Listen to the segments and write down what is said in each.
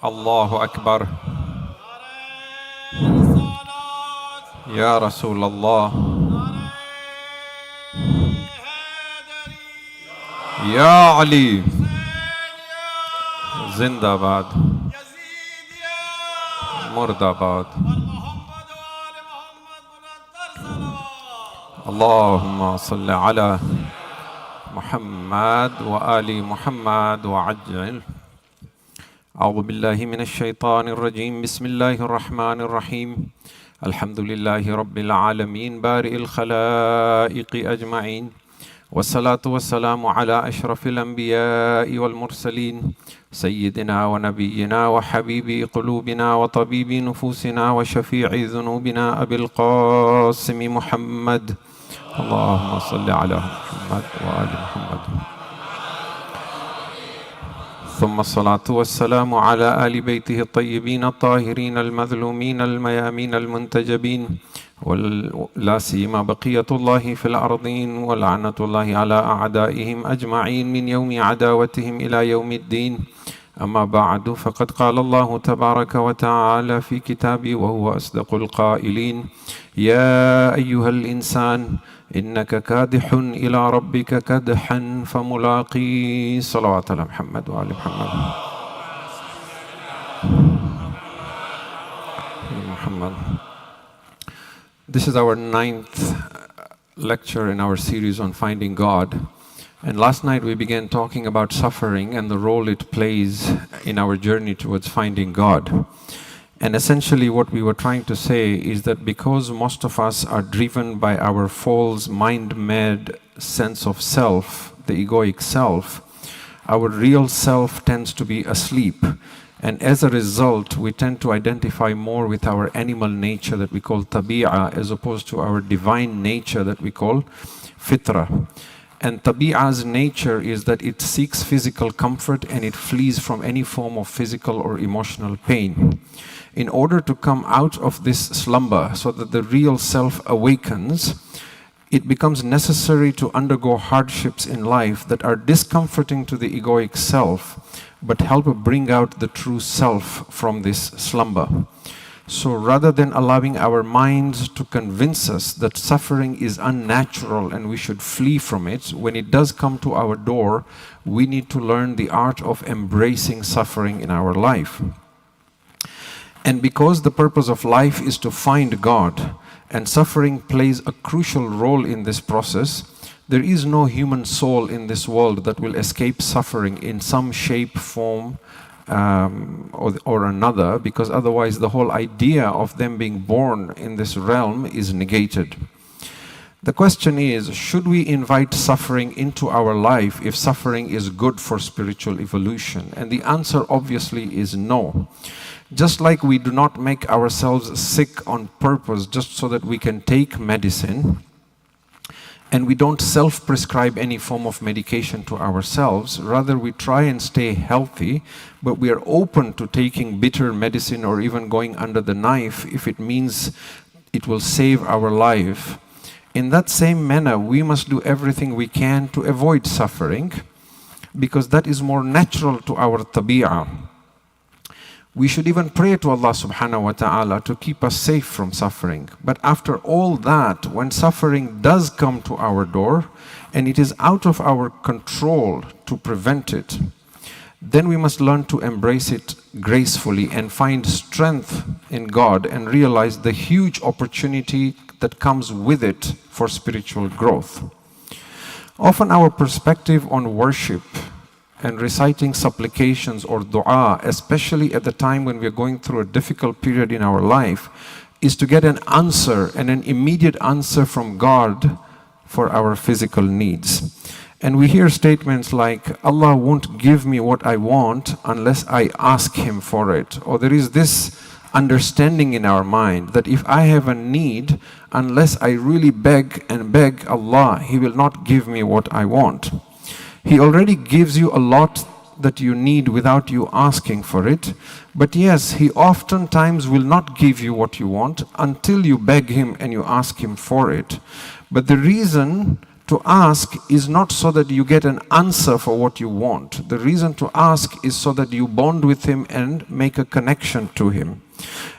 الله أكبر يا رسول الله يا علي زنداباد مرداباد اللهم صل على محمد وآل محمد وعجل. أعوذ بالله من الشيطان الرجيم. بسم الله الرحمن الرحيم. الحمد لله رب العالمين بارئ الخلائق أجمعين، والصلاة والسلام على أشرف الأنبياء والمرسلين سيدنا ونبينا وحبيب قلوبنا وطبيب نفوسنا وشفيع ذنوبنا أبي القاسم محمد. اللهم صل على محمد وآل محمد. ثم الصلاة والسلام على آل بيته الطيبين الطاهرين المظلومين الميامين المنتجبين، ولا سيما بقية الله في الأرضين، ولعنة الله على أعدائهم أجمعين من يوم عداوتهم إلى يوم الدين. أما بعد، فقد قال الله تبارك وتعالى في كتابه وهو أصدق القائلين: يا أيها الإنسان إنك كادح إلى ربك كدحا فملاقيه. صلوات على محمد وآل محمد. This is our 9th lecture in our series on finding God. And last night we began talking about suffering and the role it plays in our journey towards finding God. And essentially what we were trying to say is that because most of us are driven by our false mind-made sense of self, the egoic self, our real self tends to be asleep. And as a result, we tend to identify more with our animal nature that we call tabi'ah, as opposed to our divine nature that we call fitra. And tabi'ah's nature is that it seeks physical comfort and it flees from any form of physical or emotional pain. In order to come out of this slumber so that the real self awakens, it becomes necessary to undergo hardships in life that are discomforting to the egoic self, but help bring out the true self from this slumber. So rather than allowing our minds to convince us that suffering is unnatural and we should flee from it, when it does come to our door, we need to learn the art of embracing suffering in our life. And because the purpose of life is to find God, and suffering plays a crucial role in this process, there is no human soul in this world that will escape suffering in some shape, form, or another, because otherwise the whole idea of them being born in this realm is negated. The question is, should we invite suffering into our life if suffering is good for spiritual evolution? And the answer obviously is no. Just like we do not make ourselves sick on purpose just so that we can take medicine, and we don't self-prescribe any form of medication to ourselves, rather we try and stay healthy, but we are open to taking bitter medicine or even going under the knife if it means it will save our life. In that same manner, we must do everything we can to avoid suffering, because that is more natural to our tabi'ah. We should even pray to Allah subhanahu wa ta'ala to keep us safe from suffering. But after all that, when suffering does come to our door, and it is out of our control to prevent it, then we must learn to embrace it gracefully and find strength in God and realize the huge opportunity that comes with it for spiritual growth. Often our perspective on worship and reciting supplications or dua, especially at the time when we're going through a difficult period in our life, is to get an answer, and an immediate answer from God for our physical needs. And we hear statements like, Allah won't give me what I want unless I ask Him for it. Or there is this understanding in our mind that if I have a need, unless I really beg and beg Allah, He will not give me what I want. He already gives you a lot that you need without you asking for it. But yes, He oftentimes will not give you what you want until you beg Him and you ask Him for it. But the reason To ask is not so that you get an answer for what you want. The reason to ask is so that you bond with him and make a connection to him.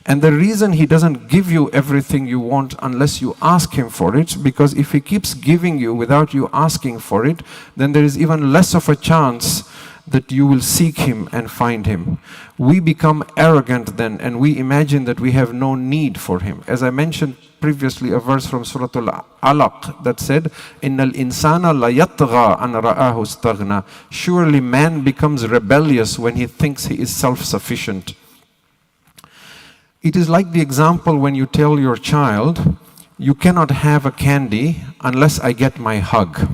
And the reason he doesn't give you everything you want unless you ask him for it, because if he keeps giving you without you asking for it, then there is even less of a chance that you will seek him and find him. We become arrogant then, and we imagine that we have no need for him. As I mentioned previously, a verse from Surah Al-Alaq that said, "Innal insana la yatgha an ra'ahu istaghna." Surely man becomes rebellious when he thinks he is self-sufficient. It is like the example when you tell your child, "You cannot have a candy unless I get my hug."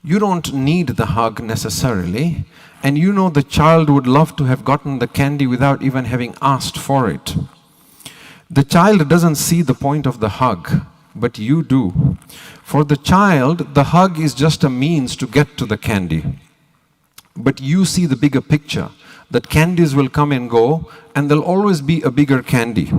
You don't need the hug necessarily, and you know the child would love to have gotten the candy without even having asked for it. The child doesn't see the point of the hug, but you do. For the child, the hug is just a means to get to the candy. But you see the bigger picture, that candies will come and go, and there'll always be a bigger candy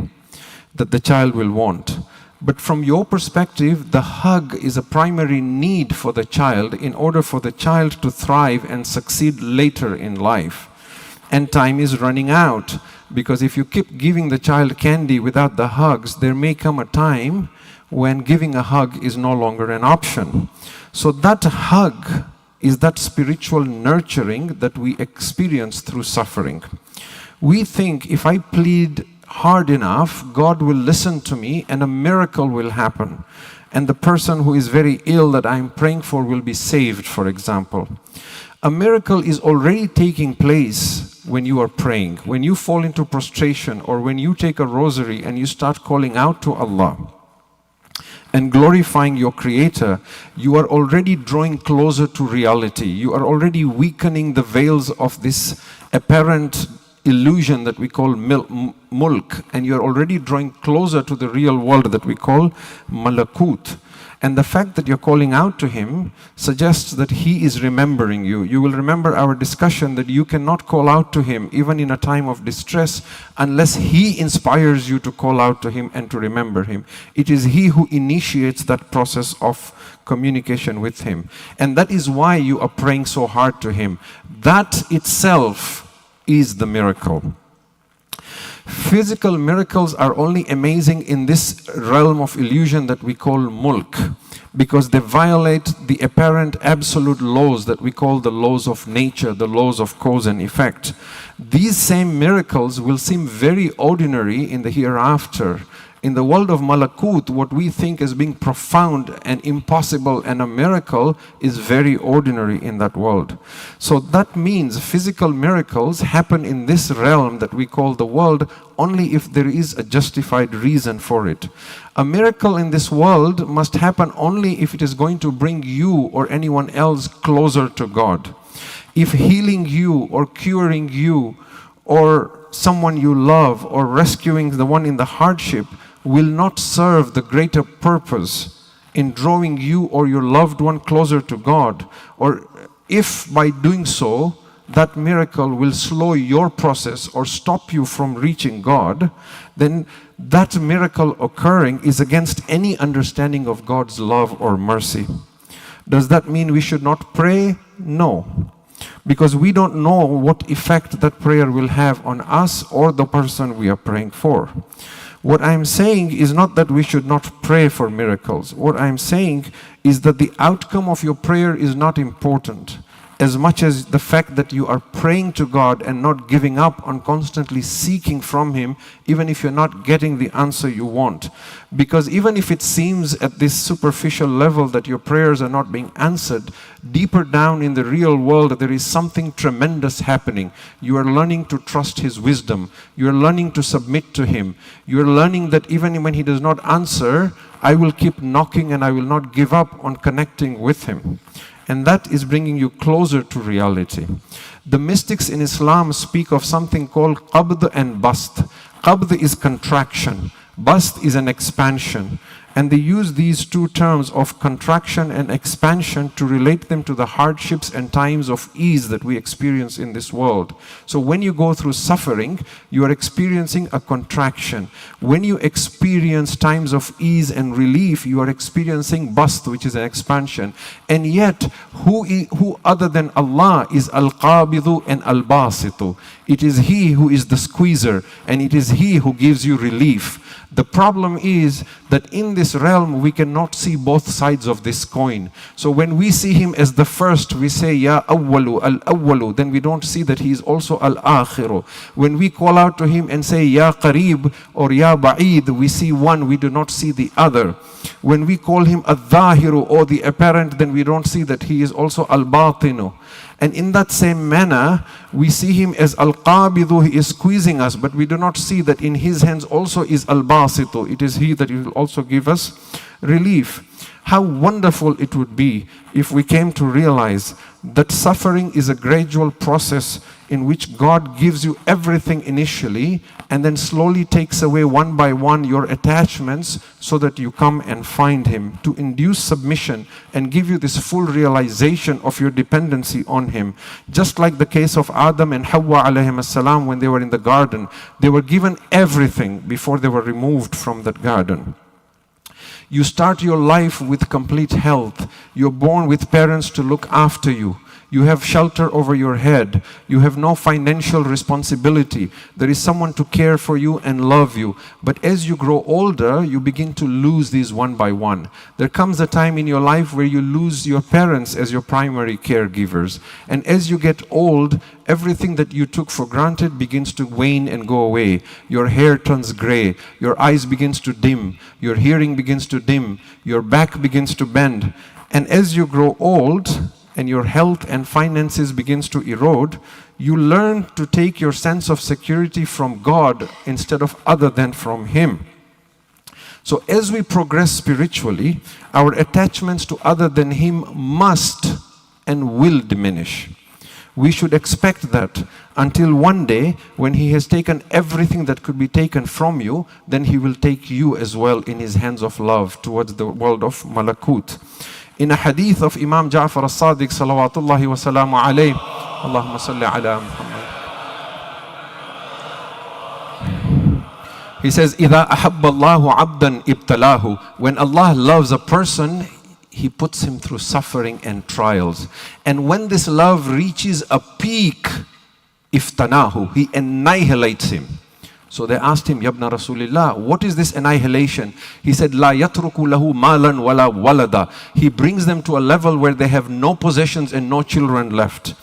that the child will want. But from your perspective, the hug is a primary need for the child in order for the child to thrive and succeed later in life. And time is running out, because if you keep giving the child candy without the hugs, there may come a time when giving a hug is no longer an option. So that hug is that spiritual nurturing that we experience through suffering. We think if I plead hard enough, God will listen to me and a miracle will happen. And the person who is very ill that I'm praying for will be saved, for example. A miracle is already taking place when you are praying. When you fall into prostration, or when you take a rosary and you start calling out to Allah and glorifying your Creator, you are already drawing closer to reality. You are already weakening the veils of this apparent illusion that we call mulk, and you're already drawing closer to the real world that we call malakut. And the fact that you're calling out to him suggests that he is remembering you. You will remember our discussion that you cannot call out to him even in a time of distress unless he inspires you to call out to him and to remember him. It is he who initiates that process of communication with him. And that is why you are praying so hard to him. That itself is the miracle. Physical miracles are only amazing in this realm of illusion that we call mulk, because they violate the apparent absolute laws that we call the laws of nature, the laws of cause and effect. These same miracles will seem very ordinary in the hereafter. In the world of malakut, what we think as being profound and impossible and a miracle is very ordinary in that world. So that means physical miracles happen in this realm that we call the world only if there is a justified reason for it. A miracle in this world must happen only if it is going to bring you or anyone else closer to God. If healing you or curing you or someone you love or rescuing the one in the hardship will not serve the greater purpose in drawing you or your loved one closer to God, or if by doing so that miracle will slow your process or stop you from reaching God, then that miracle occurring is against any understanding of God's love or mercy. Does that mean we should not pray? No. Because we don't know what effect that prayer will have on us or the person we are praying for. What I'm saying is not that we should not pray for miracles. What I'm saying is that the outcome of your prayer is not important, as much as the fact that you are praying to God and not giving up on constantly seeking from Him, even if you're not getting the answer you want. Because even if it seems at this superficial level that your prayers are not being answered, deeper down in the real world there is something tremendous happening. You are learning to trust His wisdom. You are learning to submit to Him. You are learning that even when He does not answer, I will keep knocking and I will not give up on connecting with Him. And that is bringing you closer to reality. The mystics in Islam speak of something called qabd and bast. Qabd is contraction. Bast is an expansion. And they use these two terms of contraction and expansion to relate them to the hardships and times of ease that we experience in this world. So when you go through suffering, you are experiencing a contraction. When you experience times of ease and relief, you are experiencing bast, which is an expansion. And yet, who other than Allah is Al-Qabidu and Al-Basitu? It is He who is the squeezer, and it is He who gives you relief. The problem is that in this realm we cannot see both sides of this coin. So when we see Him as the first, we say Ya Awwalu, Al-Awwalu, then we don't see that He is also Al-Akhiru. When we call out to Him and say Ya Qareeb or Ya Ba'id, we see one, we do not see the other. When we call Him Al-Dhahiru or the apparent, then we don't see that He is also Al-Batinu. And in that same manner, we see Him as Al-Qabidu, He is squeezing us, but we do not see that in His hands also is Al-Basitu. It is He that will also give us relief. How wonderful it would be if we came to realize that suffering is a gradual process in which God gives you everything initially and then slowly takes away one by one your attachments so that you come and find Him, to induce submission and give you this full realization of your dependency on Him. Just like the case of Adam and Hawa alayhim as-salam when they were in the garden. They were given everything before they were removed from that garden. You start your life with complete health. You're born with parents to look after you. You have shelter over your head. You have no financial responsibility. There is someone to care for you and love you. But as you grow older, you begin to lose these one by one. There comes a time in your life where you lose your parents as your primary caregivers. And as you get old, everything that you took for granted begins to wane and go away. Your hair turns gray. Your eyes begins to dim. Your hearing begins to dim. Your back begins to bend. And as you grow old, and your health and finances begins to erode, you learn to take your sense of security from God instead of other than from Him. So as we progress spiritually, our attachments to other than Him must and will diminish. We should expect that until one day when He has taken everything that could be taken from you, then He will take you as well in His hands of love towards the world of Malakut. In a hadith of Imam Jaffer as-Sadiq salawatullahi wa salamu alayhi, Allahumma salli ala Muhammad. He says, إِذَا أَحَبَّ اللَّهُ عَبْدًا إِبْتَلَاهُ. When Allah loves a person, He puts him through suffering and trials. And when this love reaches a peak, iftanahu, He annihilates him. So they asked him, Yabna Rasulillah, what is this annihilation? He said, La yatruku lahu malan wala walada. He brings them to a level where they have no possessions and no children left.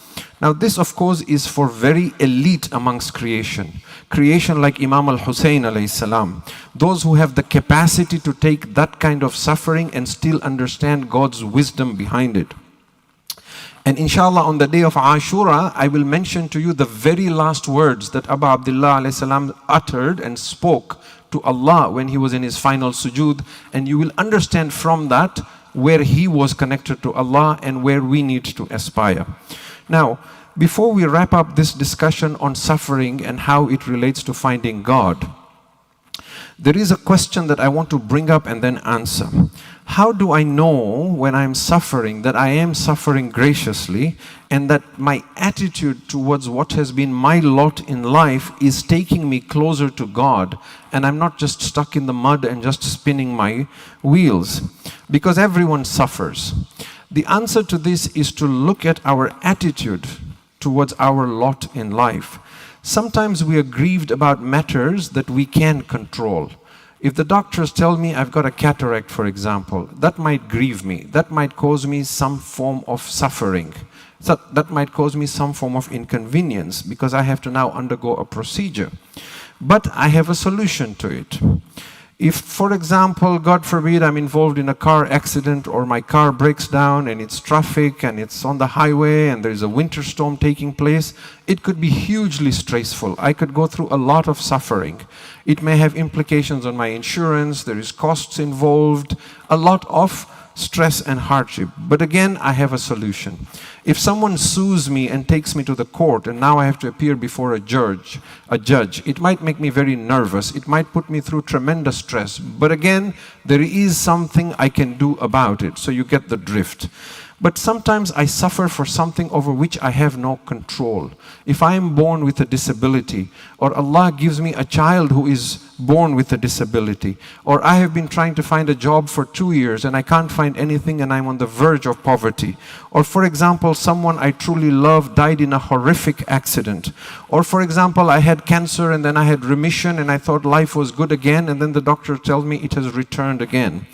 Now this, of course, is for very elite amongst creation. Creation like Imam al-Hussein alayhi salam. Those who have the capacity to take that kind of suffering and still understand God's wisdom behind it. And inshallah, on the day of Ashura, I will mention to you the very last words that Abu Abdullah alayhi salam uttered and spoke to Allah when he was in his final sujood. And you will understand from that where he was connected to Allah and where we need to aspire. Now, before we wrap up this discussion on suffering and how it relates to finding God, there is a question that I want to bring up and then answer. How do I know when I'm suffering that I am suffering graciously and that my attitude towards what has been my lot in life is taking me closer to God and I'm not just stuck in the mud and just spinning my wheels? Because everyone suffers. The answer to this is to look at our attitude towards our lot in life. Sometimes we are grieved about matters that we can control. If the doctors tell me I've got a cataract, for example, that might grieve me. That might cause me some form of suffering. That might cause me some form of inconvenience because I have to now undergo a procedure. But I have a solution to it. If, for example, God forbid, I'm involved in a car accident or my car breaks down and it's traffic and it's on the highway and there's a winter storm taking place, it could be hugely stressful. I could go through a lot of suffering. It may have implications on my insurance, there is costs involved, a lot of stress and hardship. But again, I have a solution. If someone sues me and takes me to the court and now I have to appear before a judge, it might make me very nervous. It might put me through tremendous stress. But again, there is something I can do about it. So you get the drift. But sometimes I suffer for something over which I have no control. If I am born with a disability, or Allah gives me a child who is born with a disability, or I have been trying to find a job for 2 years and I can't find anything and I'm on the verge of poverty, or for example, someone I truly love died in a horrific accident, or for example, I had cancer and then I had remission and I thought life was good again and then the doctor tells me it has returned again.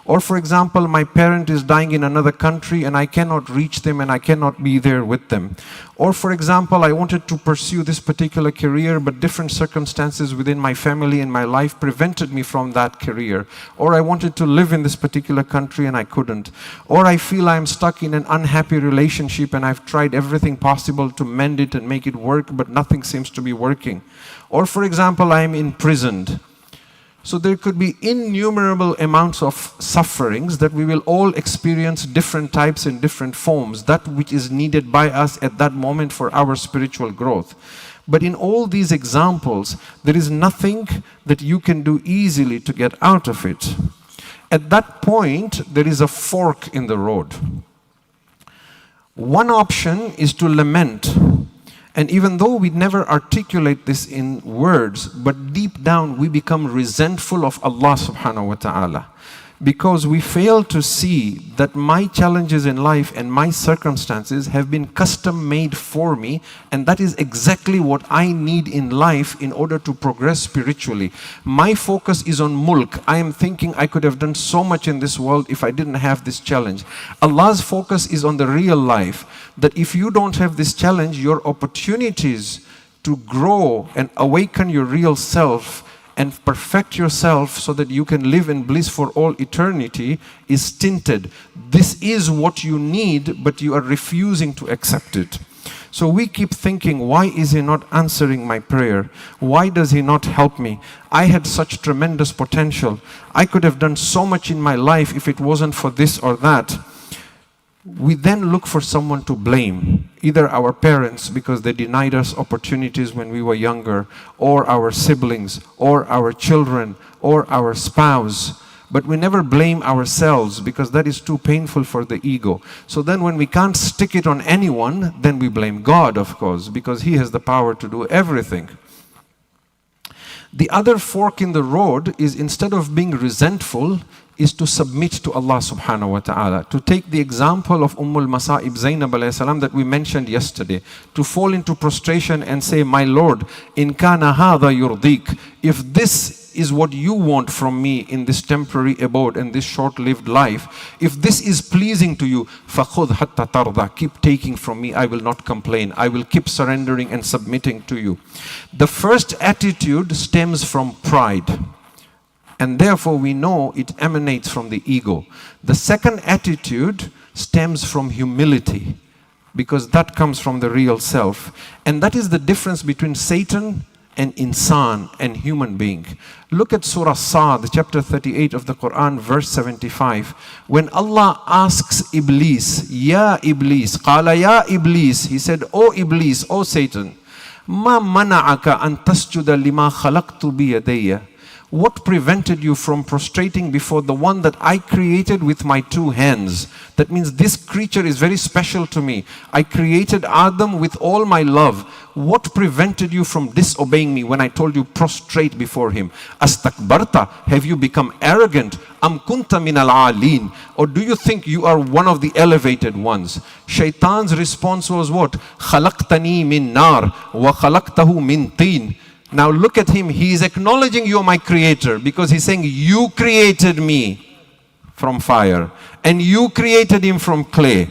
Or for example, my parent is dying in another country and I cannot reach them and I cannot be there with them. Or for example, I wanted to pursue this particular career, but different circumstances within my family and my life prevented me from that career. Or I wanted to live in this particular country and I couldn't. Or I feel I'm stuck in an unhappy relationship and I've tried everything possible to mend it and make it work, but nothing seems to be working. Or for example, I'm imprisoned. So there could be innumerable amounts of sufferings that we will all experience, different types in different forms, that which is needed by us at that moment for our spiritual growth. But in all these examples, there is nothing that you can do easily to get out of it. At that point, there is a fork in the road. One option is to lament. And even though we never articulate this in words, but deep down we become resentful of Allah subhanahu wa ta'ala. Because we fail to see that my challenges in life and my circumstances have been custom made for me, and that is exactly what I need in life in order to progress spiritually. My focus is on mulk. I am thinking I could have done so much in this world if I didn't have this challenge. Allah's focus is on the real life, that if you don't have this challenge, your opportunities to grow and awaken your real self and perfect yourself so that you can live in bliss for all eternity is stinted. This is what you need, but you are refusing to accept it. So we keep thinking, why is He not answering my prayer? Why does He not help me? I had such tremendous potential. I could have done so much in my life if it wasn't for this or that. We then look for someone to blame, either our parents because they denied us opportunities when we were younger, or our siblings, or our children, or our spouse. But we never blame ourselves because that is too painful for the ego. So then when we can't stick it on anyone, then we blame God, of course, because He has the power to do everything. The other fork in the road is, instead of being resentful, is to submit to Allah subhanahu wa ta'ala. To take the example of Masa'ib Zainab alayhi salam that we mentioned yesterday. To fall into prostration and say, my Lord, in kana hadha yurdik, if this is what you want from me in this temporary abode and this short-lived life, if this is pleasing to you, فَخُذْ حَتَّى تَرْضَى, keep taking from me, I will not complain. I will keep surrendering and submitting to you. The first attitude stems from pride. And therefore we know it emanates from the ego. The second attitude stems from humility, because that comes from the real self. And that is the difference between Satan and insan and human being. Look at Surah Sa'd, chapter 38 of the Quran, verse 75. When Allah asks Iblis, Ya Iblis, Qala Ya Iblis, He said, O Iblis, O Satan, Ma mana'aka an tasjuda lima khalaqtu biyadayya. What prevented you from prostrating before the one that I created with my two hands? That means this creature is very special to me. I created Adam with all my love. What prevented you from disobeying me when I told you prostrate before him? Astakbarta, have you become arrogant? Am kunta min al-alin, or do you think you are one of the elevated ones? Shaitan's response was what? Khalaqtani min nar wa khalaqtahu min teen. Now look at him, he is acknowledging you are my creator, because he's saying you created me from fire and you created him from clay.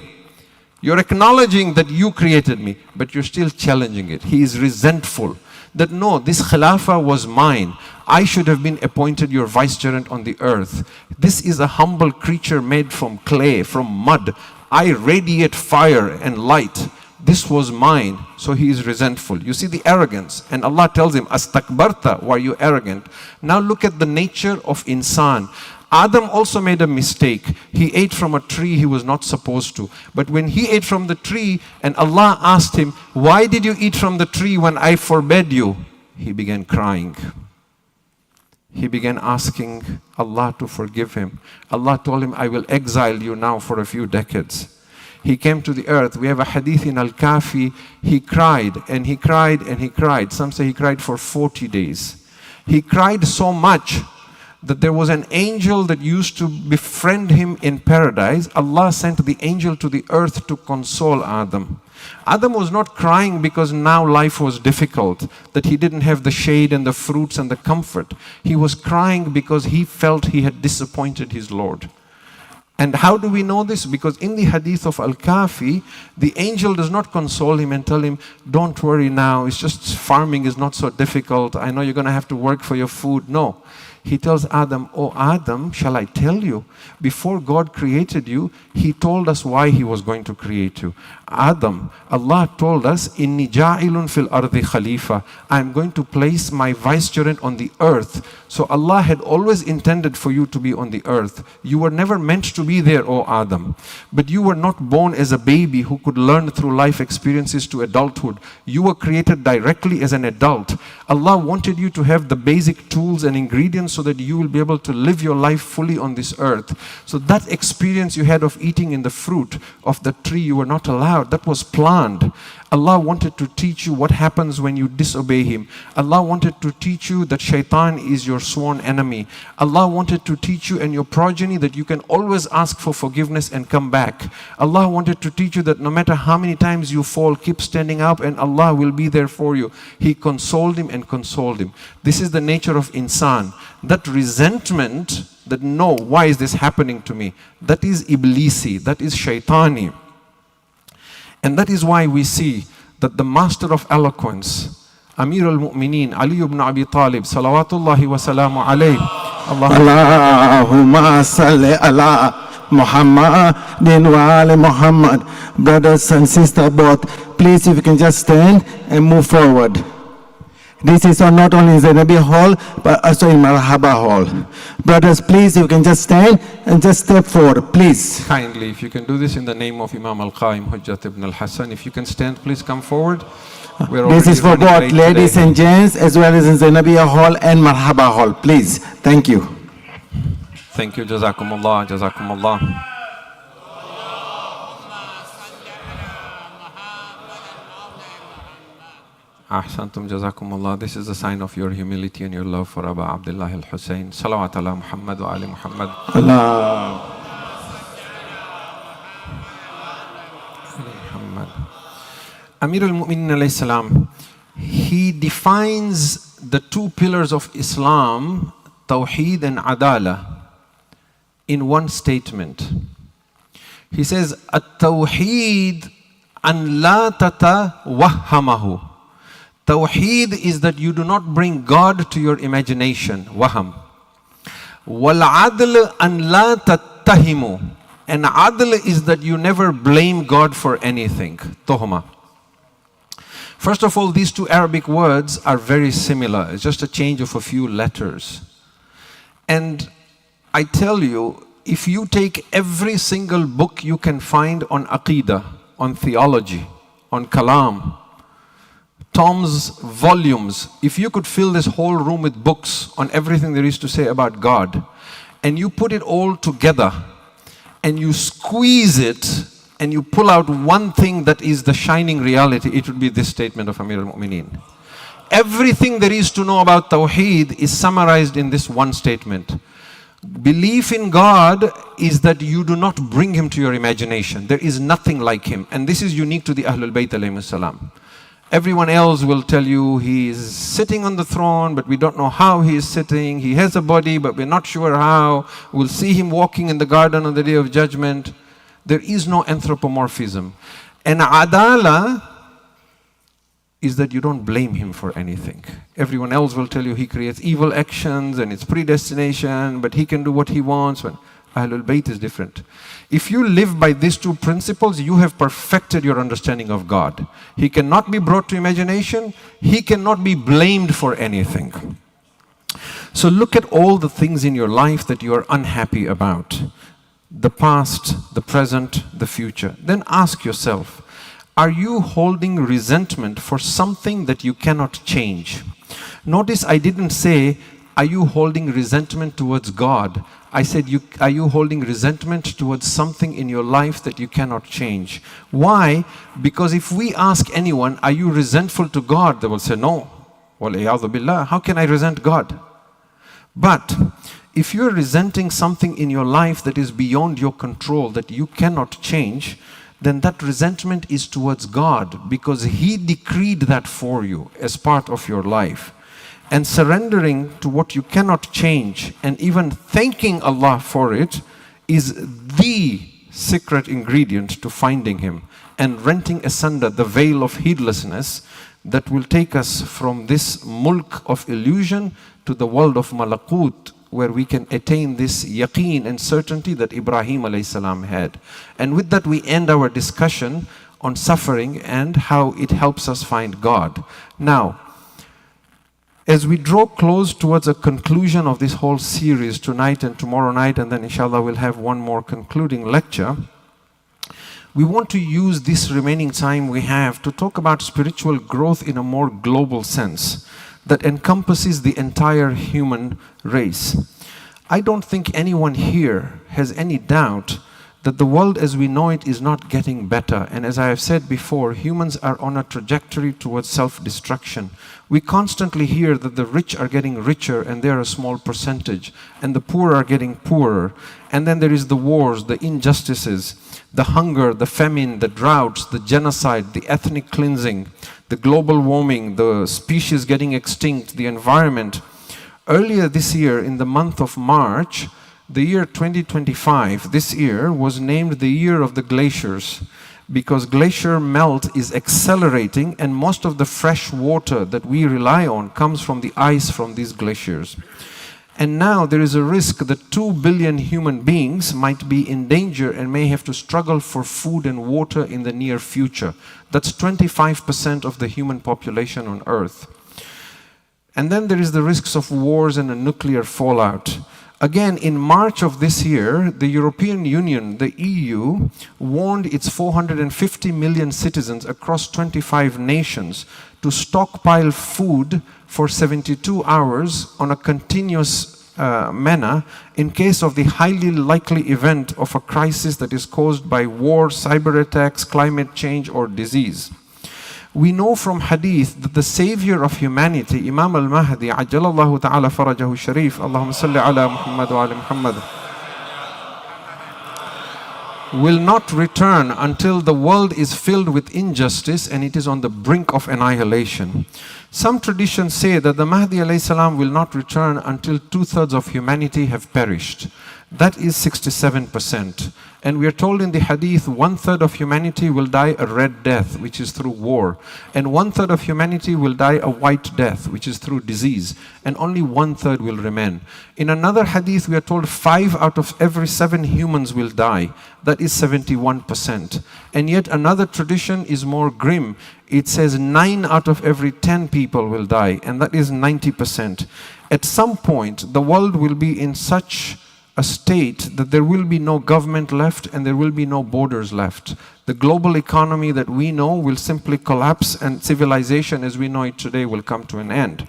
You're acknowledging that you created me, but you're still challenging it. He is resentful that no, this khilafah was mine. I should have been appointed your vicegerent on the earth. This is a humble creature made from clay, from mud. I radiate fire and light. This was mine. So he is resentful. You see the arrogance. And Allah tells him, Astakbarta, were you arrogant? Now look at the nature of insan. Adam also made a mistake. He ate from a tree he was not supposed to. But when he ate from the tree and Allah asked him, why did you eat from the tree when I forbade you? He began crying. He began asking Allah to forgive him. Allah told him, I will exile you now for a few decades. He came to the earth. We have a hadith in Al-Kafi. He cried and he cried and he cried. Some say he cried for 40 days. He cried so much that there was an angel that used to befriend him in paradise. Allah sent the angel to the earth to console Adam. Adam was not crying because now life was difficult, that he didn't have the shade and the fruits and the comfort. He was crying because he felt he had disappointed his Lord. And how do we know this? Because in the hadith of Al-Kafi, the angel does not console him and tell him, don't worry now, it's just farming is not so difficult. I know you're going to have to work for your food. No. He tells Adam, oh Adam, shall I tell you? Before God created you, He told us why He was going to create you. Adam, Allah told us, Inni ja'ilun fil ardi khalifa. I am going to place my vicegerent on the earth. So Allah had always intended for you to be on the earth. You were never meant to be there, O Adam. But you were not born as a baby who could learn through life experiences to adulthood. You were created directly as an adult. Allah wanted you to have the basic tools and ingredients so that you will be able to live your life fully on this earth. So that experience you had of eating in the fruit of the tree you were not allowed, that was planned. Allah wanted to teach you what happens when you disobey Him. Allah wanted to teach you that shaitan is your sworn enemy. Allah wanted to teach you and your progeny that you can always ask for forgiveness and come back. Allah wanted to teach you that no matter how many times you fall, keep standing up and Allah will be there for you. He consoled him and consoled him. This is the nature of insan. That resentment, that no, why is this happening to me? That is iblisi, that is shaitani. And that is why we see that the master of eloquence, Amir al-Mu'mineen, Ali ibn Abi Talib, salawatullahi wa salamu alayhi. Allahumma salli ala Muhammadin wa ali Muhammad. Brothers and sisters both, please if you can just stand and move forward. This is not only in Zainabi Hall, but also in Marhaba Hall. Brothers, please, you can just stand and just step forward, please. Kindly, if you can do this in the name of Imam Al-Qaim, Hujjat ibn Al-Hassan. If you can stand, please come forward. This is for both ladies and gents, as well as in Zainabi Hall and Marhaba Hall. Please, thank you. Thank you, Jazakumullah, Jazakumullah. Ahsantum jazakumullah. This is a sign of your humility and your love for Abu Abdullah al-Hussein. Salawat ala Muhammad wa ali Muhammad. Allah. Amir al-Mu'minin alayhi salam, he defines the two pillars of Islam, Tawheed and Adala, in one statement. He says, At-Tawheed an la tatawahhamahu. Tawheed is that you do not bring God to your imagination, waham. Wal adl an la tattahimu. And adl is that you never blame God for anything, tohma. First of all, these two Arabic words are very similar. It's just a change of a few letters. And I tell you, if you take every single book you can find on Aqidah, on theology, on Kalam, tomes, volumes, if you could fill this whole room with books on everything there is to say about God, and you put it all together, and you squeeze it, and you pull out one thing that is the shining reality, it would be this statement of Amir al-Mu'mineen. Everything there is to know about Tawheed is summarized in this one statement. Belief in God is that you do not bring Him to your imagination. There is nothing like Him. And this is unique to the Ahlul Bayt alayhi salam. Everyone else will tell you He is sitting on the throne, but we don't know how He is sitting. He has a body, but we're not sure how. We'll see Him walking in the garden on the Day of Judgment. There is no anthropomorphism. And Adala is that you don't blame Him for anything. Everyone else will tell you He creates evil actions and it's predestination, but He can do what He wants. When Ahlul Bayt is different. If you live by these two principles, you have perfected your understanding of God. He cannot be brought to imagination. He cannot be blamed for anything. So look at all the things in your life that you are unhappy about. The past, the present, the future. Then ask yourself, are you holding resentment for something that you cannot change? Notice I didn't say, are you holding resentment towards God? I said, are you holding resentment towards something in your life that you cannot change? Why? Because if we ask anyone, are you resentful to God? They will say, no. Wal-iyadhu billah. How can I resent God? But if you're resenting something in your life that is beyond your control, that you cannot change, then that resentment is towards God, because He decreed that for you as part of your life. And surrendering to what you cannot change and even thanking Allah for it is the secret ingredient to finding Him and renting asunder the veil of heedlessness that will take us from this mulk of illusion to the world of malakut, where we can attain this yaqeen and certainty that Ibrahim alayhi salam had. And with that we end our discussion on suffering and how it helps us find God. Now, as we draw close towards a conclusion of this whole series tonight and tomorrow night, and then inshallah we'll have one more concluding lecture, we want to use this remaining time we have to talk about spiritual growth in a more global sense that encompasses the entire human race. I don't think anyone here has any doubt that the world as we know it is not getting better. And as I have said before, humans are on a trajectory towards self-destruction. We constantly hear that the rich are getting richer and they're a small percentage, and the poor are getting poorer. And then there is the wars, the injustices, the hunger, the famine, the droughts, the genocide, the ethnic cleansing, the global warming, the species getting extinct, the environment. Earlier this year, in the month of March, the year 2025, this year, was named the year of the glaciers, because glacier melt is accelerating and most of the fresh water that we rely on comes from the ice from these glaciers. And now there is a risk that 2 billion human beings might be in danger and may have to struggle for food and water in the near future. That's 25% of the human population on Earth. And then there is the risks of wars and a nuclear fallout. Again, in March of this year, the European Union, the EU, warned its 450 million citizens across 25 nations to stockpile food for 72 hours on a continuous manner in case of the highly likely event of a crisis that is caused by war, cyber attacks, climate change, or disease. We know from hadith that the savior of humanity, Imam al-Mahdi, ajjalallahu ta'ala farajahu sharif, Allahumma salli ala Muhammad wa ala Muhammad, will not return until the world is filled with injustice and it is on the brink of annihilation. Some traditions say that the Mahdi alayhi salam will not return until 2/3 of humanity have perished. That is 67%. And we are told in the hadith, 1/3 of humanity will die a red death, which is through war. And 1/3 of humanity will die a white death, which is through disease. And only 1/3 will remain. In another hadith, we are told 5 out of every 7 humans will die. That is 71%. And yet another tradition is more grim. It says 9 out of every 10 people will die. And that is 90%. At some point, the world will be in such a state that there will be no government left and there will be no borders left. The global economy that we know will simply collapse, and civilization as we know it today will come to an end.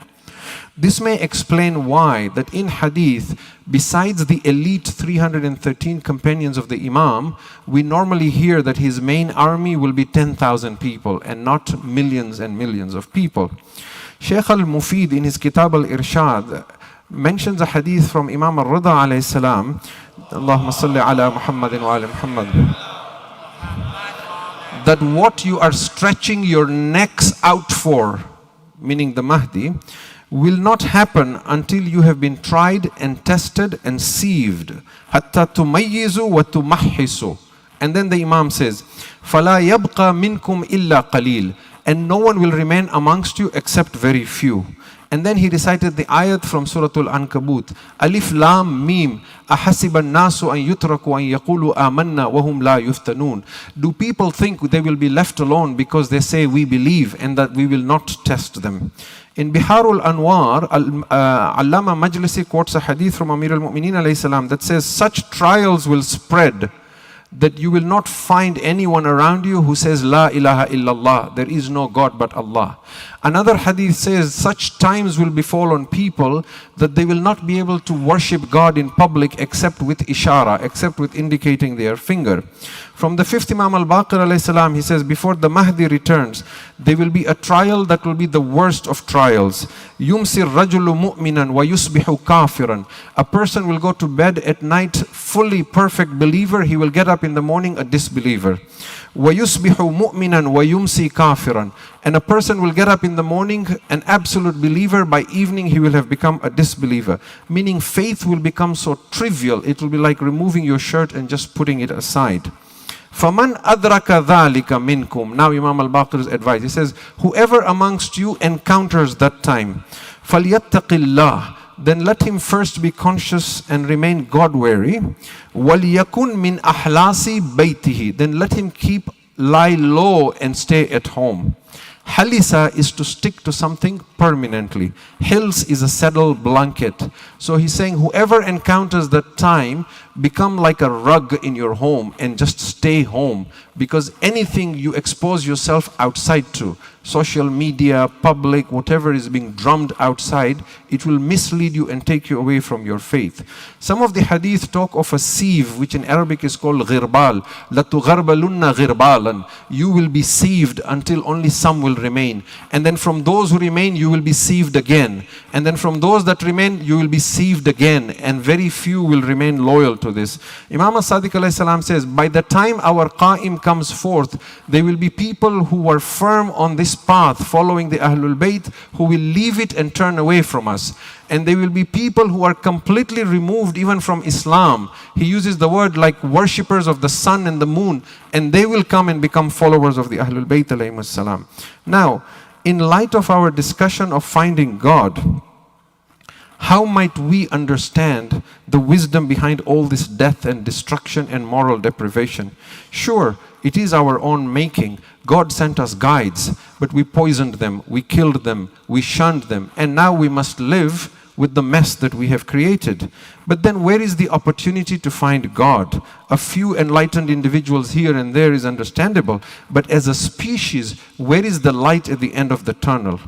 This may explain why that in hadith, besides the elite 313 companions of the Imam, we normally hear that his main army will be 10,000 people and not millions and millions of people. Sheikh al-Mufid in his Kitab al-Irshad mentions a hadith from Imam al-Rida alayhi salam, Allahumma salli ala Muhammadin wa ala Muhammad, that what you are stretching your necks out for, meaning the Mahdi, will not happen until you have been tried and tested and sieved. Hatta tumayyizu wa tumahhisu. And then the Imam says, فَلَا يَبْقَى مِنْكُمْ إِلَّا قَلِيلٌ. and no one will remain amongst you except very few. And then he recited the ayat from Surah Al-Ankabut. Alif Lam Mim. أَحَسِبَ النَّاسُ أَن يُتْرَكُوا أَن يَقُولُوا آمَنَّا وَهُمْ لَا يُفْتَنُونَ. Do people think they will be left alone because they say we believe and that we will not test them? In Biharul Anwar, Allama Majlisi quotes a hadith from Amir al-Mu'mineen alayhi salam that says, such trials will spread that you will not find anyone around you who says, La ilaha illallah, there is no God but Allah. Another hadith says, such times will befall on people that they will not be able to worship God in public except with ishara, except with indicating their finger. From the fifth Imam al-Baqir alayhi salam, he says, before the Mahdi returns, there will be a trial that will be the worst of trials. Yumsir rajulu mu'minan wa yusbihu kafiran. A person will go to bed at night fully perfect believer, he will get up in the morning a disbeliever. وَيُصْبِحُ مُؤْمِنًا وَيُمْسِي كَافِرًا. And a person will get up in the morning an absolute believer, by evening he will have become a disbeliever. Meaning faith will become so trivial, it will be like removing your shirt and just putting it aside. فَمَنْ أَدْرَكَ ذَلِكَ مِنْكُمْ. Now Imam al-Baqir's advice, he says, whoever amongst you encounters that time, فَلْيَتَّقِ اللَّهِ, then let him first be conscious and remain God-wary. وَلْيَكُنْ مِنْ أَحْلَاسِ بَيْتِهِ, then let him lie low and stay at home. Halisa is to stick to something permanently. Hils is a saddle blanket. So he's saying whoever encounters that time, become like a rug in your home and just stay home. Because anything you expose yourself outside to, social media, public, whatever is being drummed outside, it will mislead you and take you away from your faith. Some of the hadith talk of a sieve, which in Arabic is called ghirbal. لَتُغَرْبَلُنَّ غِرْبَالًا. You will be sieved until only some will remain. And then from those who remain, you will be sieved again. And then from those that remain, you will be sieved again. And very few will remain loyal to this. Imam as-Sadiq alayhi salam says, by the time our Qa'im comes forth, there will be people who were firm on this path, following the Ahlul Bayt, who will leave it and turn away from us. And there will be people who are completely removed even from Islam. He uses the word like worshippers of the sun and the moon, and they will come and become followers of the Ahlul Bayt alayhimus salam. Now, in light of our discussion of finding God, how might we understand the wisdom behind all this death and destruction and moral deprivation? Sure, it is our own making. God sent us guides, but we poisoned them, we killed them, we shunned them, and now we must live with the mess that we have created. But then where is the opportunity to find God? A few enlightened individuals here and there is understandable, but as a species, where is the light at the end of the tunnel?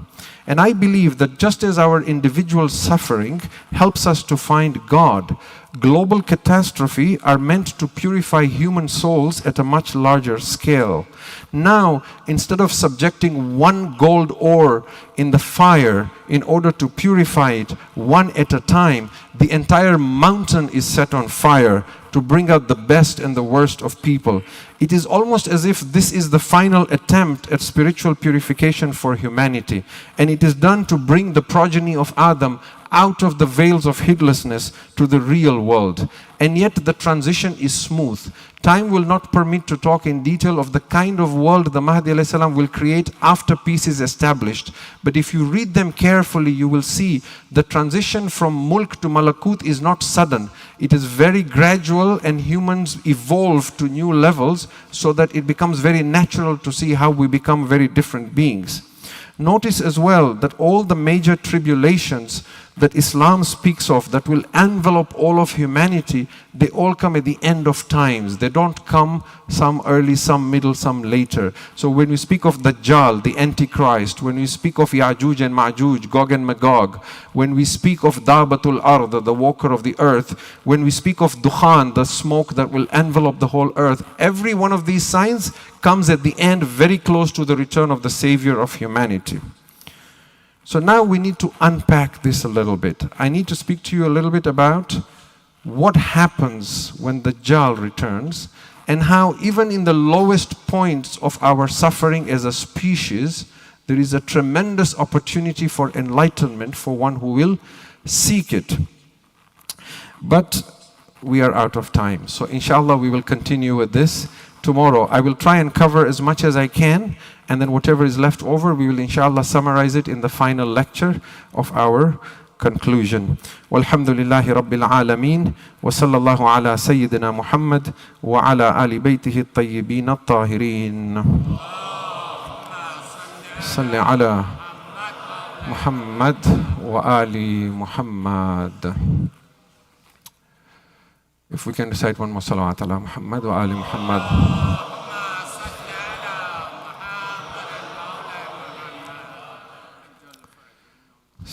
And I believe that just as our individual suffering helps us to find God, global catastrophe are meant to purify human souls at a much larger scale. Now, instead of subjecting one gold ore in the fire in order to purify it one at a time, the entire mountain is set on fire to bring out the best and the worst of people. It is almost as if this is the final attempt at spiritual purification for humanity. And it is done to bring the progeny of Adam out of the veils of heedlessness to the real world. And yet the transition is smooth. Time will not permit to talk in detail of the kind of world the Mahdi alayhi salam will create after peace is established. But if you read them carefully, you will see the transition from mulk to malakut is not sudden. It is very gradual, and humans evolve to new levels so that it becomes very natural to see how we become very different beings. Notice as well that all the major tribulations that Islam speaks of that will envelop all of humanity, they all come at the end of times. They don't come some early, some middle, some later. So when we speak of Dajjal, the Antichrist, when we speak of Ya'juj and Ma'juj, Gog and Magog, when we speak of Dabatul Ard, the walker of the earth, when we speak of Dukhan, the smoke that will envelop the whole earth, every one of these signs comes at the end very close to the return of the Savior of humanity. So now we need to unpack this a little bit. I need to speak to you a little bit about what happens when the Dajjal returns, and how even in the lowest points of our suffering as a species, there is a tremendous opportunity for enlightenment for one who will seek it. But we are out of time. So inshallah we will continue with this tomorrow. I will try and cover as much as I can, and then whatever is left over, we will inshallah summarize it in the final lecture of our conclusion. Walhamdulillahi Rabbil Alameen, wa sallallahu ala Sayyidina Muhammad wa ala ali baytihi at-tayyibin at-tahirin. Salli ala Muhammad wa ali Muhammad. If we can recite one more salawat ala Muhammad wa ali Muhammad.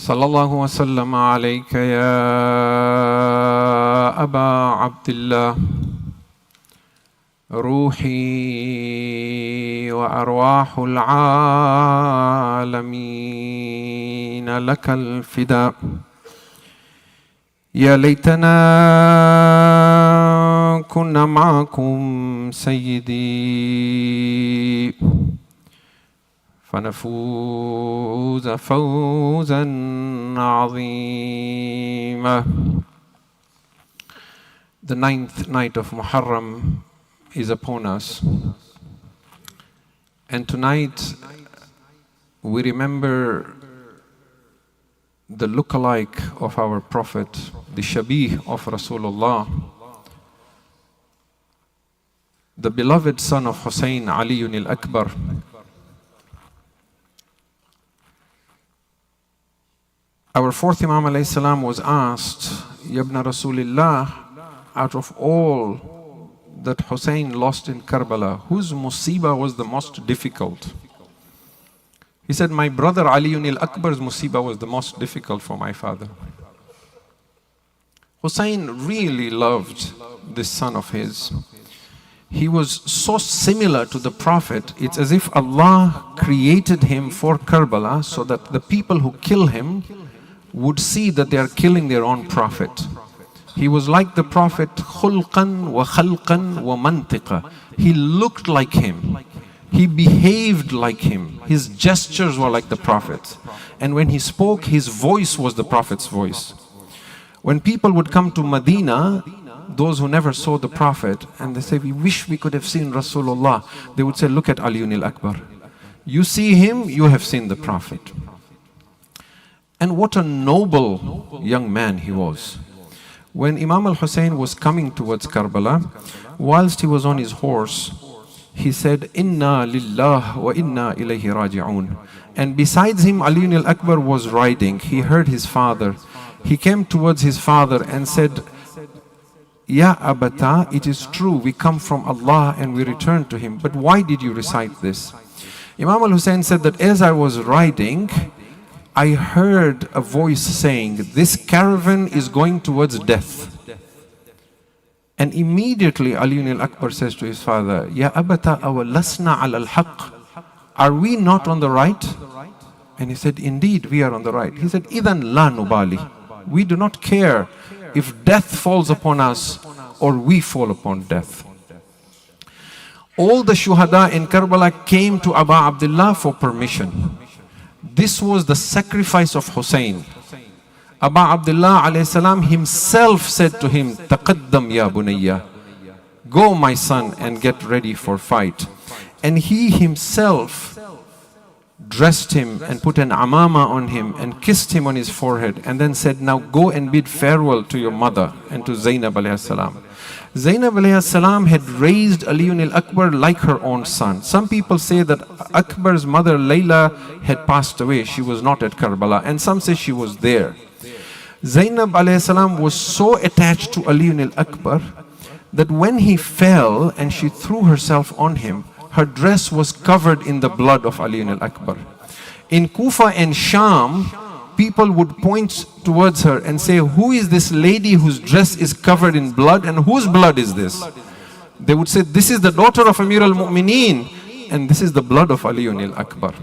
Sallallahu wa sallam alayka ya Aba Abdullah. روحي وأرواح العالمين لك الفداء يا ليتنا كنا معكم سيدي فنفوز فوزا عظيما. The 9th night of Moharram is upon us, and tonight we remember the look-alike of our Prophet, the Shabih of Rasulullah, the beloved son of Hussein Aliyun al-Akbar. Our fourth Imam alayhi salam was asked, Yabna Rasulillah, out of all that Hussein lost in Karbala, whose musibah was the most difficult? He said, my brother Aliyun al-Akbar's musibah was the most difficult for my father. Hussein really loved this son of his. He was so similar to the Prophet, it's as if Allah created him for Karbala so that the people who kill him would see that they are killing their own Prophet. He was like the Prophet, khulqan wa khalqan wa mantiqa. He looked like him. He behaved like him. His gestures were like the Prophet. And when he spoke, his voice was the Prophet's voice. When people would come to Medina, those who never saw the Prophet, and they say, we wish we could have seen Rasulullah, they would say, look at Aliyun al-Akbar. You see him, you have seen the Prophet. And what a noble young man he was. When Imam al-Hussein was coming towards Karbala, whilst he was on his horse, he said, Inna lillah wa inna ilayhi raji'un. And besides him, Aliyun al-Akbar was riding. He heard his father. He came towards his father and said, Ya Abata, it is true, we come from Allah and we return to Him. But why did you recite this? Imam al-Hussein said that as I was riding, I heard a voice saying, this caravan is going towards death. And immediately Aliyun al-Akbar says to his father, Ya Abata awalasna al-haq. Are we not on the right? And he said, indeed, we are on the right. He said, Idan la nubali. We do not care if death falls upon us or we fall upon death. All the shuhada in Karbala came to Aba Abdullah for permission. This was the sacrifice of Hussein. Aba Abdullah alayhi salam himself said to him, Taqaddam ya bunayya. Go my son and get ready for fight. And he himself dressed him and put an amama on him and kissed him on his forehead and then said, now go and bid farewell to your mother and to Zainab alayhi salam. Zainab alayhi salam had raised Aliyun al-Akbar like her own son. Some people say that Akbar's mother Layla had passed away. She was not at Karbala, and some say she was there. Zainab alayhi salam was so attached to Aliyun al-Akbar that when he fell and she threw herself on him, her dress was covered in the blood of Aliyun al-Akbar. In Kufa and Sham, people would point towards her and say, who is this lady whose dress is covered in blood, and whose blood is this? They would say, this is the daughter of Amir al-Mu'mineen, and this is the blood of Aliyun al-Akbar.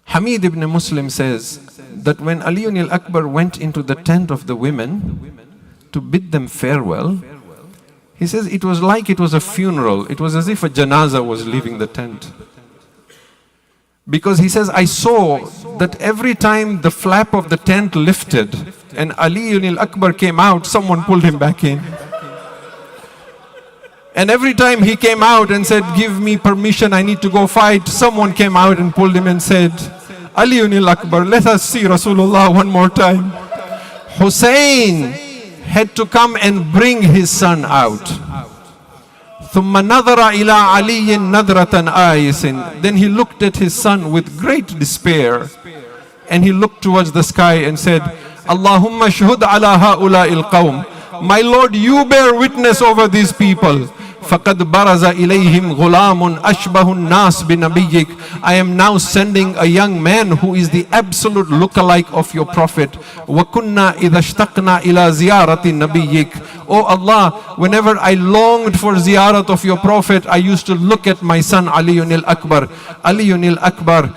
Hamid ibn Muslim says that when Aliyun al-Akbar went into the tent of the women to bid them farewell, he says it was like it was a funeral. It was as if a janaza was leaving the tent. Because he says, I saw that every time the flap of the tent lifted and Aliyun al-Akbar came out, someone pulled him back in. And every time he came out and said, give me permission, I need to go fight, someone came out and pulled him and said, Aliyun Akbar, let us see Rasulullah one more time. Hussein had to come and bring his son out. ثُمَّ نَظَرَ إِلَىٰ عَلِيٍّ نَظْرَةً آيِسٍ. Then he looked at his son with great despair. And he looked towards the sky and said, Allahumma shhud ala ha'ula'i al-qawm. My Lord, you bear witness over these people. فَقَدْ بَرَزَ إِلَيْهِمْ غُلَامٌ أَشْبَهُ النَّاسِ بِنَبِيِّكَ. I am now sending a young man who is the absolute lookalike of your Prophet. وَكُنَّا إِذَا اشْتَقْنَا إِلَى زِيَارَةِ نَبِيِّكَ. Oh Allah, whenever I longed for ziyarat of your Prophet, I used to look at my son Aliyun al-Akbar. Aliyun al-Akbar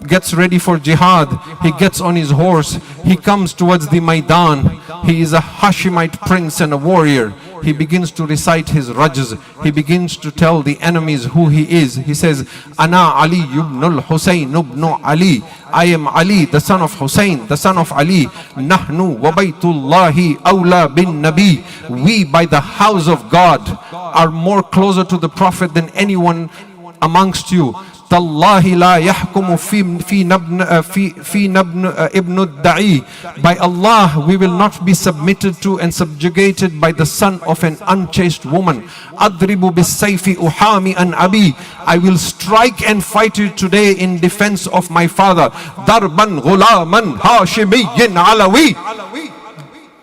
gets ready for jihad. He gets on his horse. He comes towards the Maidan. He is a Hashemite prince and a warrior. He begins to recite his rajz. He begins to tell the enemies who he is. He says, Ana Ali ibn al-Husayn ibn Ali. I am Ali, the son of Hussein, the son of Ali. Nahnu wa baytullahi awla bin nabi. We by the house of God are more closer to the Prophet than anyone amongst you. Tallahi la yahkumu fi ibn al-da'i. By Allah, we will not be submitted to and subjugated by the son of an unchaste woman. Adribu bis-sayfi uhami an abi. I will strike and fight you today in defense of my father. Darban ghulaman hashimiyyin alawi.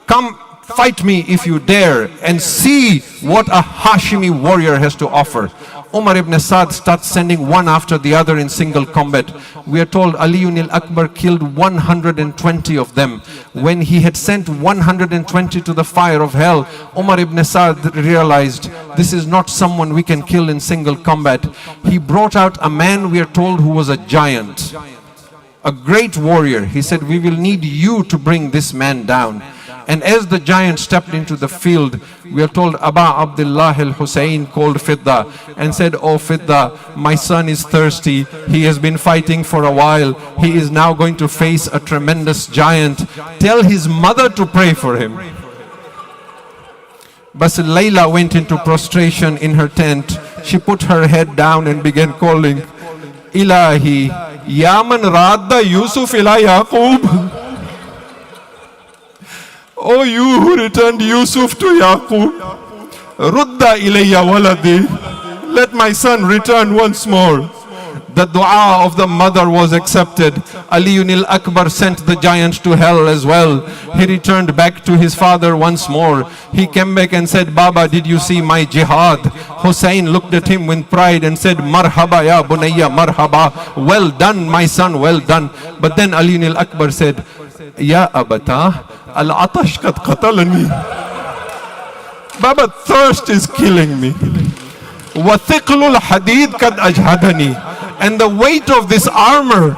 Come fight me if you dare and see what a Hashimi warrior has to offer. Umar ibn Sa'd starts sending one after the other in single combat. We are told Aliyun al-Akbar killed 120 of them. When he had sent 120 to the fire of hell, Umar ibn Sa'd realized this is not someone we can kill in single combat. He brought out a man, we are told, who was a giant, a great warrior. He said, we will need you to bring this man down. And as the giant stepped into the field, we are told Aba Abdullah al-Hussein called Fidda and said, Oh Fidda, my son is thirsty. He has been fighting for a while. He is now going to face a tremendous giant. Tell his mother to pray for him. But Layla went into prostration in her tent. She put her head down and began calling, Ilahi, Yaman Radda Yusuf ila Yaqub. Oh, you who returned Yusuf to Yaqub, Rudda ilayya waladi. Let my son return once more. The dua of the mother was accepted. Aliyun al-Akbar sent the giant to hell as well. He returned back to his father once more. He came back and said, Baba, did you see my jihad? Hussein looked at him with pride and said, Marhaba ya bunayya, marhaba. Well done, my son, well done. But then Aliyun al-Akbar said, Ya abata, al-atash kad qatalani. Baba, thirst is killing me. Wa thiqlul hadid kad ajhadani. And the weight of this armor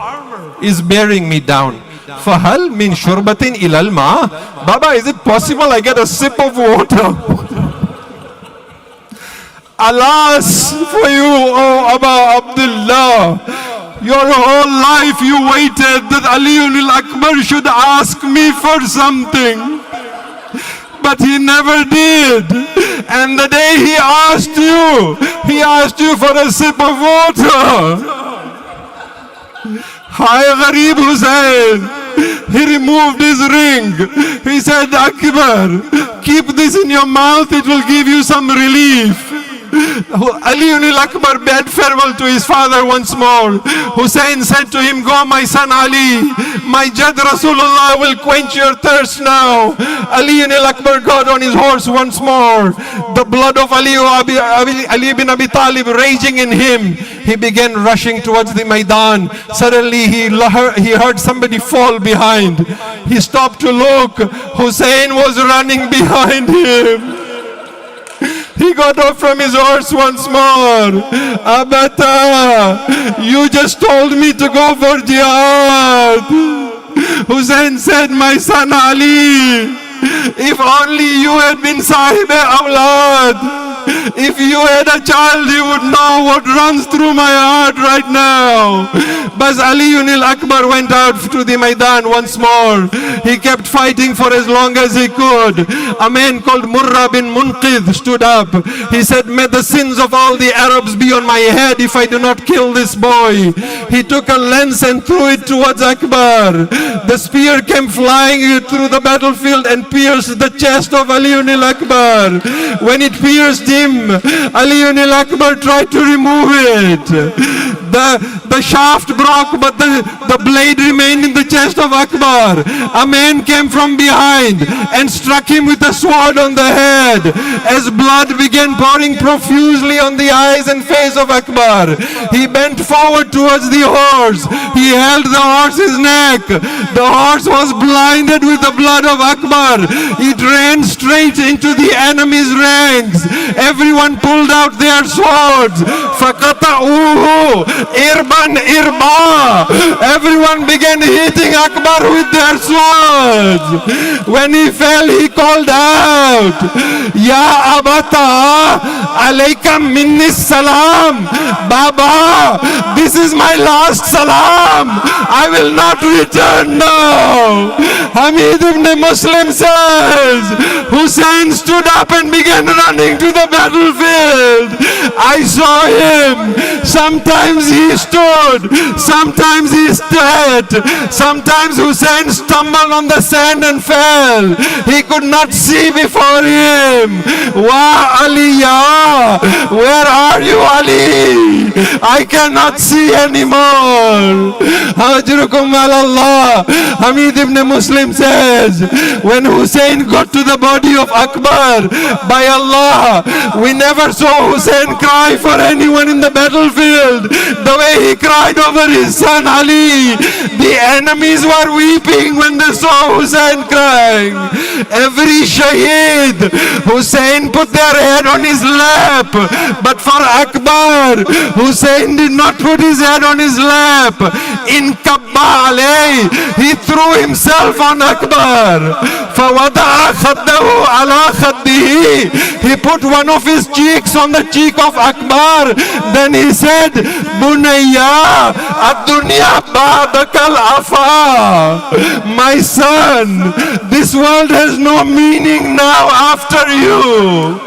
is bearing me down. Fahal min shurbatin ilal ma. Baba, is it possible I get a sip of water? Alas for you, O Aba Abdullah. Your whole life you waited that Aliyun al-Akbar should ask me for something. But he never did. And the day he asked you for a sip of water. Hi Gharib Hussein. He removed his ring. He said, Akbar, keep this in your mouth, it will give you some relief. Aliyun al-Akbar bade farewell to his father once more. Hussein said to him, Go my son Ali, my Jad Rasulullah will quench your thirst now. Aliyun al-Akbar got on his horse once more. The blood of Ali bin Abi Talib raging in him. He began rushing towards the Maidan. Suddenly he heard somebody fall behind. He stopped to look. Hussein was running behind him. He got off from his horse once more. Abata, you just told me to go for jihad. Hussein said, my son Ali, if only you had been Sahib-e-Awlad, If you had a child, you would know what runs through my heart right now. But Ali Akbar went out to the Maidan once more. He kept fighting for as long as he could. A man called Murra bin Munqidh stood up. He said, may the sins of all the Arabs be on my head if I do not kill this boy. He took a lance and threw it towards Akbar. The spear came flying through the battlefield and pierced the chest of Ali Akbar. When it pierced him, Ali Akbar tried to remove it. The shaft broke, but the blade remained in the chest of Akbar. A man came from behind and struck him with a sword on the head. As blood began pouring profusely on the eyes and face of Akbar, he bent forward towards the horse. He held the horse's neck. The horse was blinded with the blood of Akbar. It ran straight into the enemy's ranks. Everyone pulled out their swords. فَقَطَعُوهُ إِرْبًا إِرْبًا. Everyone began hitting Akbar with their swords. When he fell, he called out, Ya Abata, alayka minni salam. Baba, this is my last salam. I will not return now. Hamid ibn Muslim says, Hussein stood up and began running to the battlefield. I saw him. Sometimes he stood, sometimes he sat, sometimes Hussein stumbled on the sand and fell. He could not see before him. Wa Aliya, where are you, Ali? I cannot see anymore. Hajrukum Allah. Hamid ibn Muslim says, when Hussein got to the body of Akbar, by Allah, we never saw Hussein cry for anyone in the battlefield the way he cried over his son Ali. The enemies were weeping when they saw Hussein crying. Every Shaheed, Hussein put their head on his lap. But for Akbar, Hussein did not put his head on his lap. In Kabba alayh, he threw himself on Akbar. فَوَضَعَ خَدَّهُ عَلَى خَدِّهِ. He put one of his cheeks on the cheek of Akbar. Then he said, Bunayya, ad-dunya ba'dakal afa. My son, this world has no meaning now after you.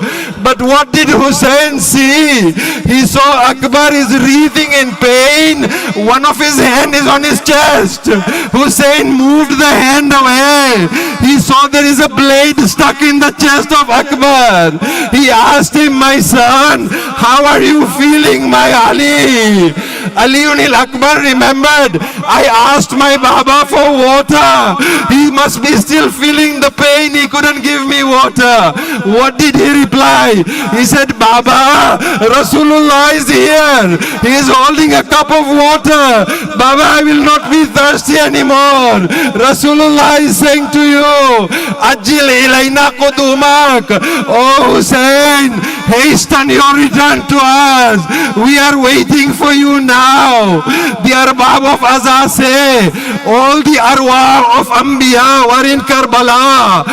But what did Hussein see? He saw Akbar is writhing in pain. One of his hand is on his chest. Hussein moved the hand away. He saw there is a blade stuck in the chest of Akbar. He asked him, my son, how are you feeling, my Ali? Ali Akbar remembered, I asked my Baba for water. He must be still feeling the pain. He couldn't give me water. What did he reply? He said, Baba, Rasulullah is here. He is holding a cup of water. Baba, I will not be thirsty anymore. Rasulullah is saying to you, Ajil ilayna qudumak. Oh Hussein, hasten your return to us. We are waiting for you now. The Arbab of Azza say, all the arwah of Anbiya were in Karbala.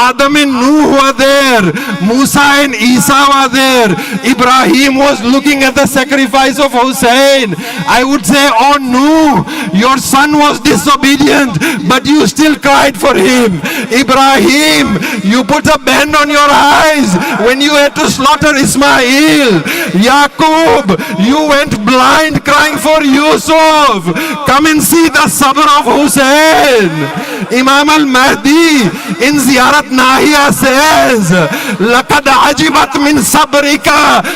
Adam and Nuh were there. Musa and Isa were there. Ibrahim was looking at the sacrifice of Hussein. I would say, oh Nuh, your son was disobedient, but you still cried for him. Ibrahim, you put a band on your eyes when you had to slaughter Ismail. Yaqub, you went blind crying for Yusuf. Come and see the sabr of Hussein. Imam al-Mahdi in Ziyarat Nahiya says, لَقَدْ عَجِبَتْ مِنْ صَبْرِكَ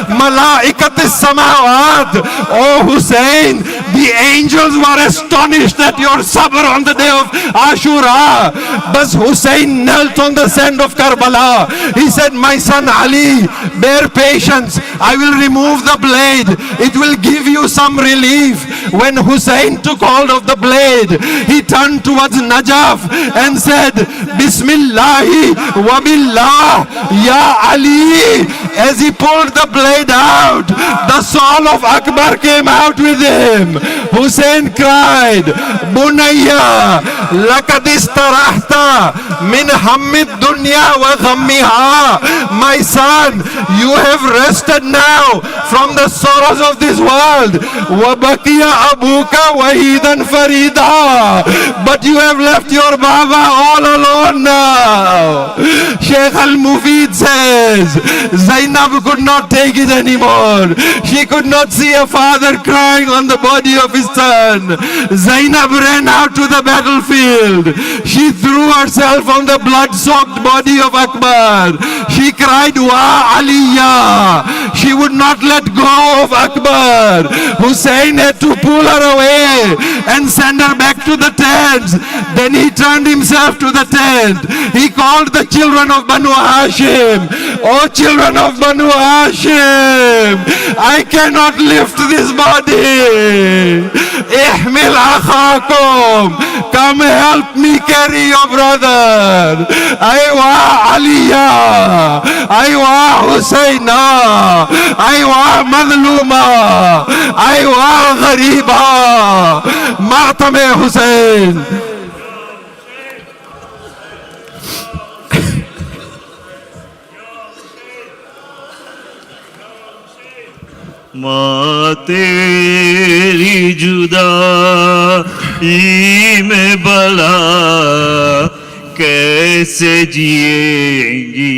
مَلَائِكَةِ السَّمَاوَاتِ. Oh Hussein, the angels were astonished at your sabr on the day of Ashura. But Hussein knelt on the sand of Karbala. He said, my son Ali, bear patience. I will remove the blade. It will give you some relief. When Hussein took hold of the blade, he turned towards Najaf and said, Bismillahi wa billah, Ya Ali. As he pulled the blade out, the soul of Akbar came out with him. Hussein cried, Bunayya, laqad istarahta min hammid dunya wa ghammiha. My son, you have rested now from the sorrows of this world. Wa baqiya abuka wahidan farida. But you have left your Baba all alone now. Sheikh Al-Mufid says, Zainab could not take it anymore. She could not see a father crying on the body of his son. Zainab ran out to the battlefield. She threw herself on the blood-soaked body of Akbar. She cried, Wa Aliya. She would not let go of Akbar. Hussein had to pull her away and send her back to the tent. Then he turned himself to the tent. He called the children of Banu Hashim. Oh, children of Banu Hashim, I cannot lift this body. Ihmil akhakum. Come help me carry your brother. Aywa Aliya. Aywa Husaina. Aywa Madluma. Aywa Ghariba. Ma'tame Hussein. माँ तेरी जुदाई में भला कैसे जिएंगी।